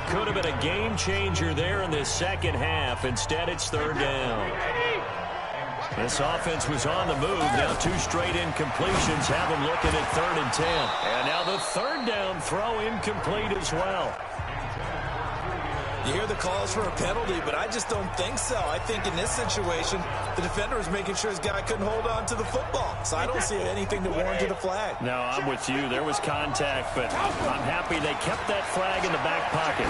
Could have been a game changer there in this second half. Instead, it's 3rd down. This offense was on the move. Now 2 straight incompletions have them looking at 3rd and 10. And now the 3rd down throw incomplete as well. You hear the calls for a penalty, but I just don't think so. I think in this situation, the defender was making sure his guy couldn't hold on to the football. So I don't see anything to warrant a flag. No, I'm with you. There was contact, but I'm happy they kept that flag in the back pocket.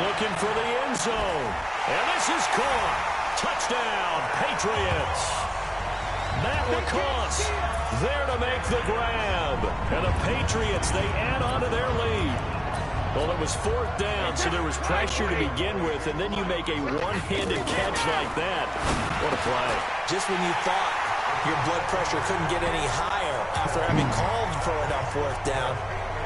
Looking for the end zone. And this is caught. Touchdown, Patriots. Matt LaCosse there to make the grab. And the Patriots, they add on to their lead. Well, it was 4th down, so there was pressure to begin with, and then you make a one-handed catch like that. What a play. Just when you thought your blood pressure couldn't get any higher after having called for it on 4th down,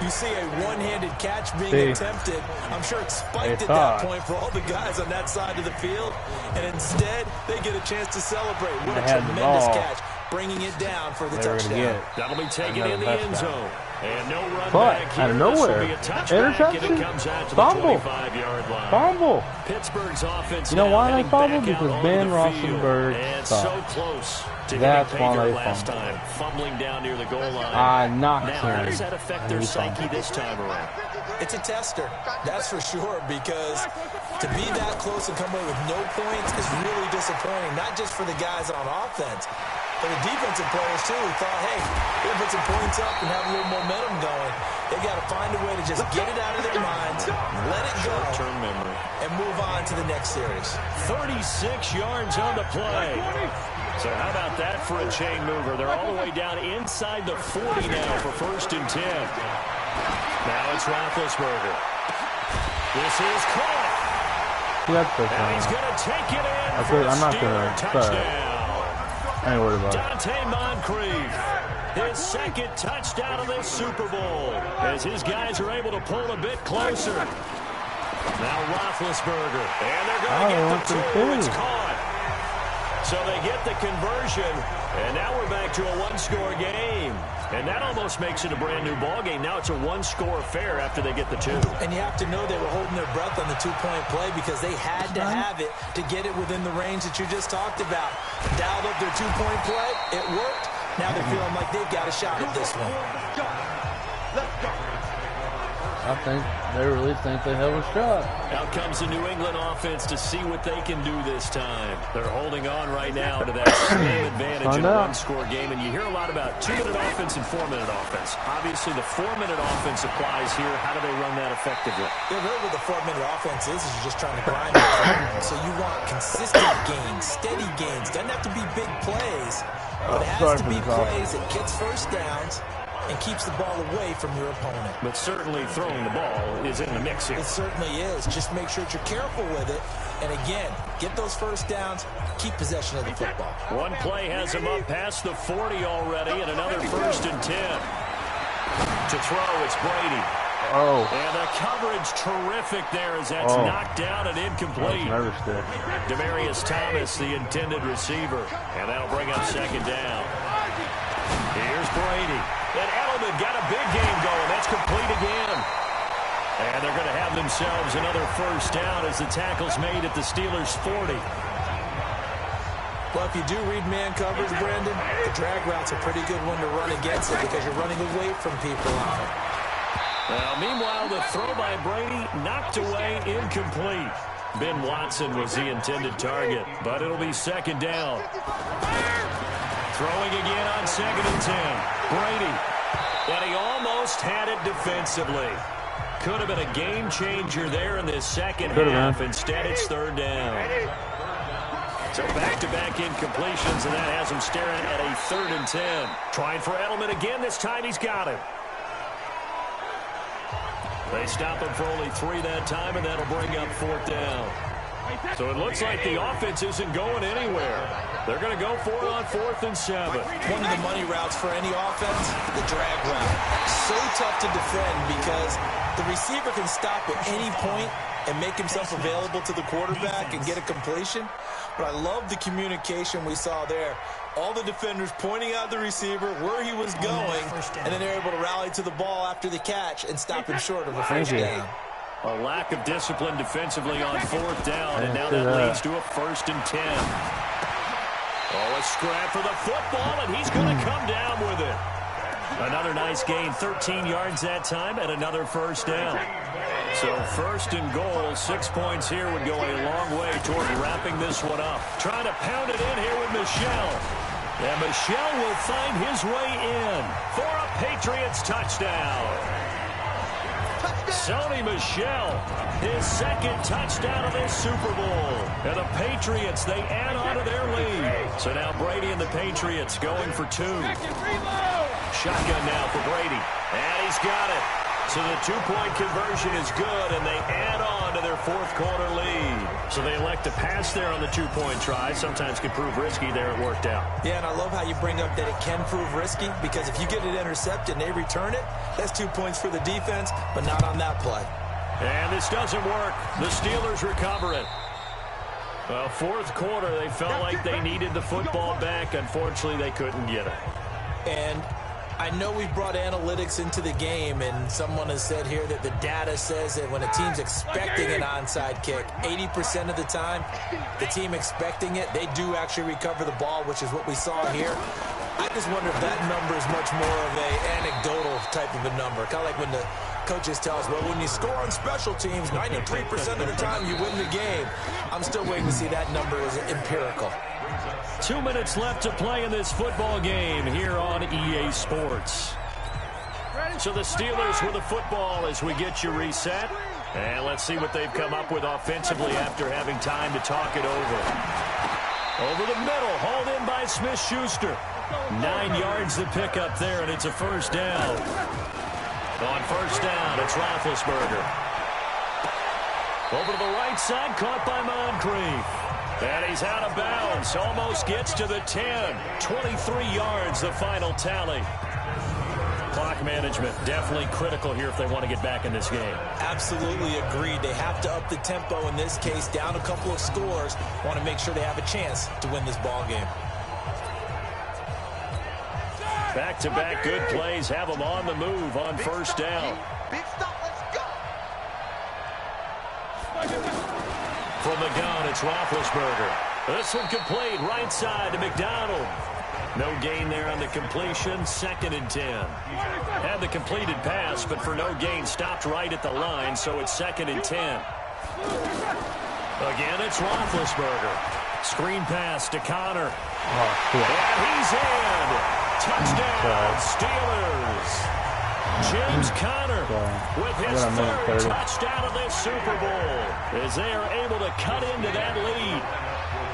you see a one-handed catch being attempted. I'm sure it spiked at that point for all the guys on that side of the field, and instead they get a chance to celebrate. What a tremendous catch, bringing it down for the touchdown. That'll be taken in the end zone. And no run but back here. out of nowhere, interception, fumble, fumble. Pittsburgh's offense. You know why they fumbled? Because Ben Roethlisberger so close to that's getting paid why they last time, fumbling down near the goal line. Now, how does that affect their psyche this time around? It's a tester, that's for sure, because to be that close and come away with no points is really disappointing, not just for the guys on offense, For the defensive players, too, who thought, hey, we're going to put some points up and have a little momentum going. They got to find a way to just get it out of their minds, let it go, short-term memory, and move on to the next series. 36 yards on the play. So how about that for a chain mover? They're all the way down inside the 40 now for 1st and 10. Now it's Roethlisberger. This is caught. And he's going to take it in for a Steeler touchdown. I ain't worried about it. Dante Moncrief, his 2nd touchdown of this Super Bowl, as his guys are able to pull a bit closer. Now Roethlisberger, and they're going to get the 2. It's caught. So they get the conversion, and now we're back to a 1-score game. And that almost makes it a brand-new ball game. Now it's a 1-score affair after they get the 2. And you have to know they were holding their breath on the 2-point play because they had to have it to get it within the range that you just talked about. Dialed up their 2-point play. It worked. Now they're feeling like they've got a shot at this one. Let's go. I think they really think they have a shot. Out comes the New England offense to see what they can do this time. They're holding on right now to that slim advantage in a 1-score game. And you hear a lot about 2-minute offense and 4-minute offense. Obviously, the 4-minute offense applies here. How do they run that effectively? Yeah, really what the 4-minute offense is you're just trying to grind it. So you want consistent gains, steady gains. Doesn't have to be big plays, but it has to be plays that gets first downs and keeps the ball away from your opponent. But certainly throwing the ball is in the mix here. It certainly is. Just make sure that you're careful with it. And again, get those first downs, keep possession of the football. One play has him up past the 40 already, and another 1st and 10. To throw, it's Brady. Oh. And the coverage terrific there as that's knocked down and incomplete. Demaryius Thomas, the intended receiver. And that'll bring up 2nd down. Here's Brady. And Edelman got a big game going. That's complete again. And they're going to have themselves another 1st down as the tackle's made at the Steelers' 40. Well, if you do read man coverage, Brandon, the drag route's a pretty good one to run against it because you're running away from people on it. Well, meanwhile, the throw by Brady knocked away, incomplete. Ben Watson was the intended target, but it'll be 2nd down. Throwing again on 2nd and 10. Brady. And he almost had it defensively. Could have been a game changer there in this second half. Instead, it's 3rd down. So back-to-back incompletions, and that has him staring at a 3rd and 10. Trying for Edelman again. This time he's got it. They stop him for only 3 that time, and that'll bring up 4th down. So it looks like the offense isn't going anywhere. They're going to go for it on 4th and 7. One of the money routes for any offense, the drag route. So tough to defend because the receiver can stop at any point and make himself available to the quarterback and get a completion. But I love the communication we saw there. All the defenders pointing out the receiver, where he was going, and then they're able to rally to the ball after the catch and stop him short of a 1st down. A lack of discipline defensively on 4th down, and now that leads to a 1st and 10. Oh, a scrap for the football, and he's going to come down with it. Another nice gain, 13 yards that time, and another 1st down. So 1st and goal, 6 points here would go a long way toward wrapping this one up. Trying to pound it in here with Michel. And Michel will find his way in for a Patriots touchdown. Sony Michel, his 2nd touchdown of this Super Bowl. And the Patriots, they add on to their lead. So now Brady and the Patriots going for 2. Shotgun now for Brady. And he's got it. So the 2-point conversion is good, and they add on to their 4th quarter lead. So they elect to pass there on the 2-point try. Sometimes can prove risky. There it worked out. Yeah, and I love how you bring up that it can prove risky because if you get it intercepted and they return it, that's 2 points for the defense, but not on that play. And this doesn't work. The Steelers recover it. Well, 4th quarter, they felt like they needed the football back. Unfortunately, they couldn't get it. And I know we've brought analytics into the game, and someone has said here that the data says that when a team's expecting an onside kick, 80% of the time, the team expecting it, they do actually recover the ball, which is what we saw here. I just wonder if that number is much more of a anecdotal type of a number, kind of like when the Coaches tell us, well, when you score on special teams, 93% of the time you win the game. I'm still waiting to see that number is empirical. 2 minutes left to play in this football game here on EA Sports. So the Steelers with the football as we get you reset. And let's see what they've come up with offensively after having time to talk it over. Over the middle, hauled in by Smith-Schuster. 9 yards to pick up there, and it's a first down. On first down, it's Roethlisberger. Over to the right side, caught by Moncrief. And he's out of bounds, almost gets to the 10. 23 yards, the final tally. Clock management, definitely critical here if they want to get back in this game. Absolutely agreed. They have to up the tempo in this case, down a couple of scores. Want to make sure they have a chance to win this ball game. Back-to-back good plays have them on the move on first down. Big stop, let's go. From the gun, it's Roethlisberger. This one complete, right side to McDonald. No gain there on the completion, 2nd and 10. Had the completed pass, but for no gain, stopped right at the line, so it's 2nd and 10. Again, it's Roethlisberger. Screen pass to Connor. And he's in. Touchdown, Steelers. James Conner with his 3rd touchdown of this Super Bowl as they are able to cut into that lead.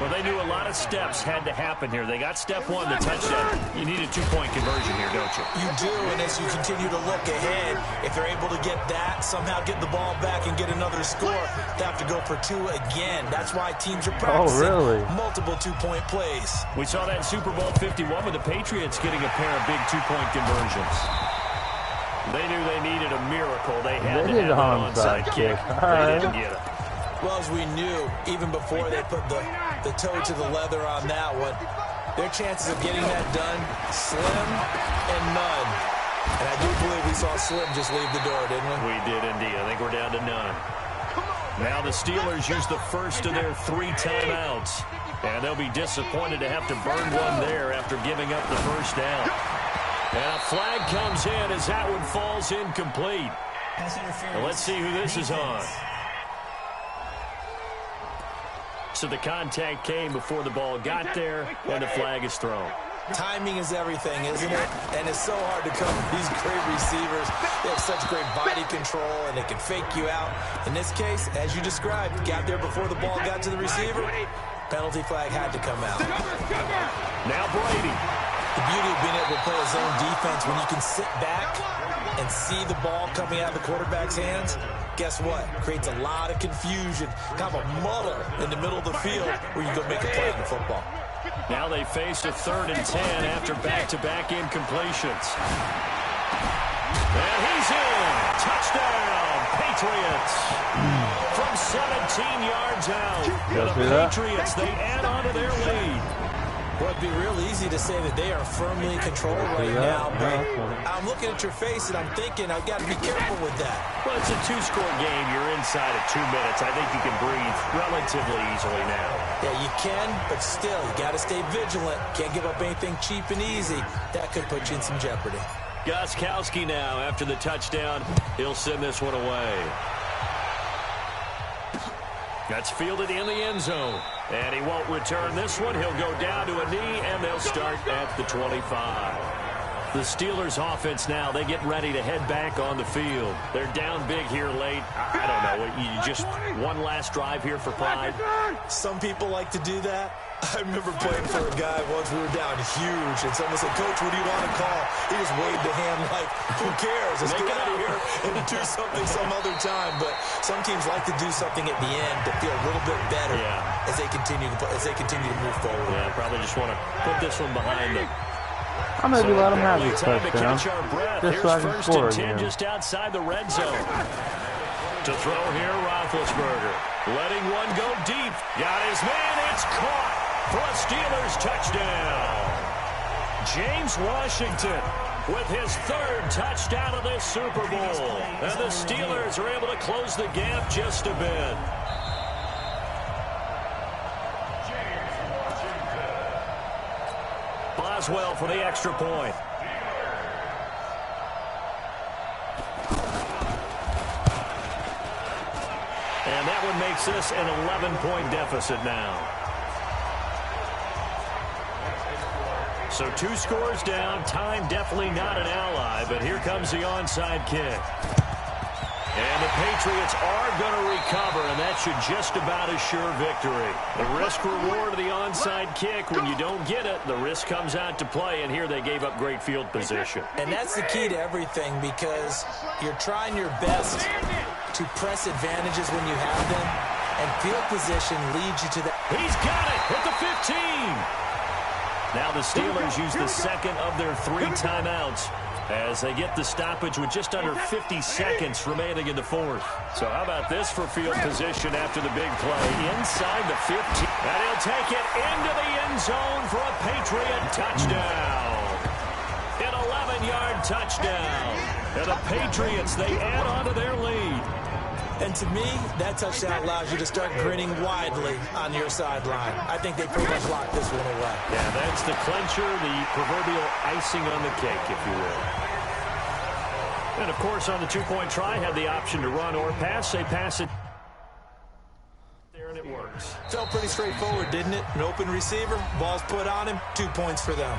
Well, they knew a lot of steps had to happen here. They got step 1, the touchdown. You need a 2-point conversion here, don't you? You do, and as you continue to look ahead, if they're able to get that, somehow get the ball back and get another score, they have to go for 2 again. That's why teams are practicing multiple 2-point plays. We saw that in Super Bowl 51 with the Patriots getting a pair of big 2-point conversions. They knew they needed a miracle. They had to have an onside kick. They didn't get it. Well, as we knew, even before they put the toe to the leather on that one, their chances of getting that done, slim and none. And I do believe we saw Slim just leave the door, didn't we? We did indeed. I think we're down to none. Now the Steelers use the first of their 3 timeouts. And they'll be disappointed to have to burn one there after giving up the first down. And a flag comes in as that one falls incomplete. Well, let's see who this is on. So the contact came before the ball got there, and the flag is thrown. Timing is everything, isn't it? And it's so hard to cover these great receivers. They have such great body control, and they can fake you out. In this case, as you described, got there before the ball got to the receiver. Penalty flag had to come out. Now Brady. The beauty of being able to play a zone defense when you can sit back and see the ball coming out of the quarterback's hands, guess what? Creates a lot of confusion, kind of a muddle in the middle of the field where you go make a play in the football. Now they face a 3rd and 10 after back-to-back incompletions. And he's in. Touchdown, Patriots. From 17 yards out. The Patriots, they add on to their lead. Well, it'd be real easy to say that they are firmly in control right now, but I'm looking at your face and I'm thinking I've got to be careful with that. Well, it's a 2-score game. You're inside of 2 minutes. I think you can breathe relatively easily now. Yeah, you can, but still, you got to stay vigilant. Can't give up anything cheap and easy. That could put you in some jeopardy. Gostkowski now, after the touchdown, he'll send this one away. That's fielded in the end zone. And he won't return this one. He'll go down to a knee, and they'll start at the 25. The Steelers offense now, they get ready to head back on the field. They're down big here late. I don't know. You just one last drive here for pride. Some people like to do that. I remember playing for a guy once. We were down huge, and someone said, "Coach, what do you want to call?" He just waved a hand like, "Who cares? Let's get out of here and do something some other time." But some teams like to do something at the end to feel a little bit better as they continue to move forward. Yeah, probably just want to put this one behind them. I'll maybe let them have this touchdown. Just so I can score again. Just outside the red zone. To throw here, Roethlisberger. Letting one go deep. Got his man. It's caught for a Steelers touchdown. James Washington with his 3rd touchdown of this Super Bowl. And the Steelers are able to close the gap just a bit. Boswell for the extra point. makes this an 11-point deficit now. So 2 scores down. Time definitely not an ally, but here comes the onside kick. And the Patriots are going to recover, and that should just about assure victory. The risk-reward of the onside kick, when you don't get it, the risk comes out to play, and here they gave up great field position. And that's the key to everything, because you're trying your best to press advantages when you have them, and field position leads you to that. He's got it at the 15. Now the Steelers use the second of their 3 timeouts as they get the stoppage with just under 50 seconds remaining in the fourth. So how about this for field position after the big play? Inside the 15. And he'll take it into the end zone for a Patriot touchdown. An 11-yard touchdown. And the Patriots, they add on to their lead. And to me, that touchdown allows you to start grinning widely on your sideline. I think they pretty much locked this one away. Yeah, that's the clincher, the proverbial icing on the cake, if you will. And, of course, on the 2-point try, had the option to run or pass. They pass it there, and it works. Felt pretty straightforward, didn't it? An open receiver, ball's put on him, 2 points for them.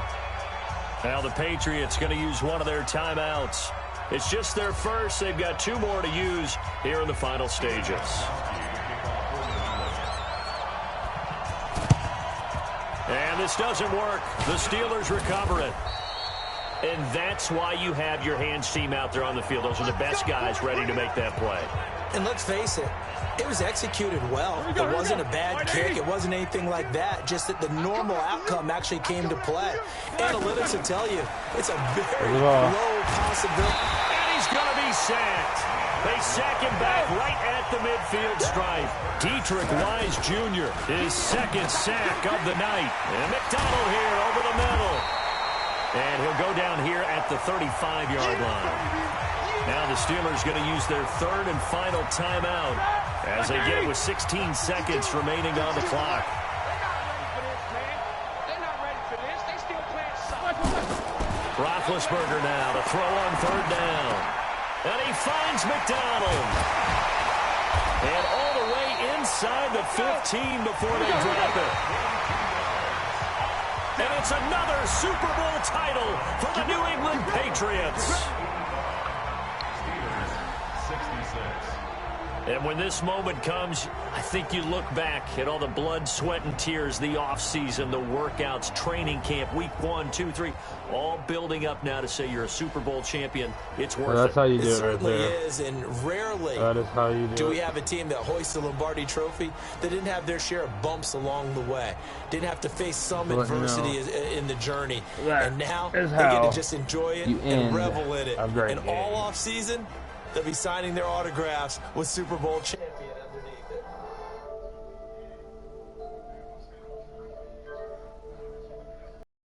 Now the Patriots going to use one of their timeouts. It's just their first. They've got 2 more to use here in the final stages. And this doesn't work. The Steelers recover it. And that's why you have your hands team out there on the field. Those are the best guys ready to make that play. And let's face it, it was executed well. It wasn't a bad kick. It wasn't anything like that. Just that the normal outcome actually came to play. Analytics will tell you it's a very low possibility. And he's going to be sacked. They sack him back right at the midfield stripe. Dietrich Wise Jr., his second sack of the night. And McDonald here over the middle. And he'll go down here at the 35-yard line. Now the Steelers going to use their 3rd and final timeout as they get it with 16 seconds remaining on the clock. Roethlisberger now to throw on 3rd down. And he finds McDonald. And all the way inside the 15 before they drop it. And it's another Super Bowl title for the New England Patriots. And when this moment comes, I think you look back at all the blood, sweat, and tears, the offseason, the workouts, training camp, week 1, 2, 3, all building up now to say you're a Super Bowl champion. It's worth it. That's how you do it. It certainly right there. is, and rarely that is how you do we have a team that hoists the Lombardi Trophy that didn't have their share of bumps along the way, didn't have to face some adversity in the journey, and now they get to just enjoy it and revel in it. And all off season, they'll be signing their autographs with Super Bowl champions.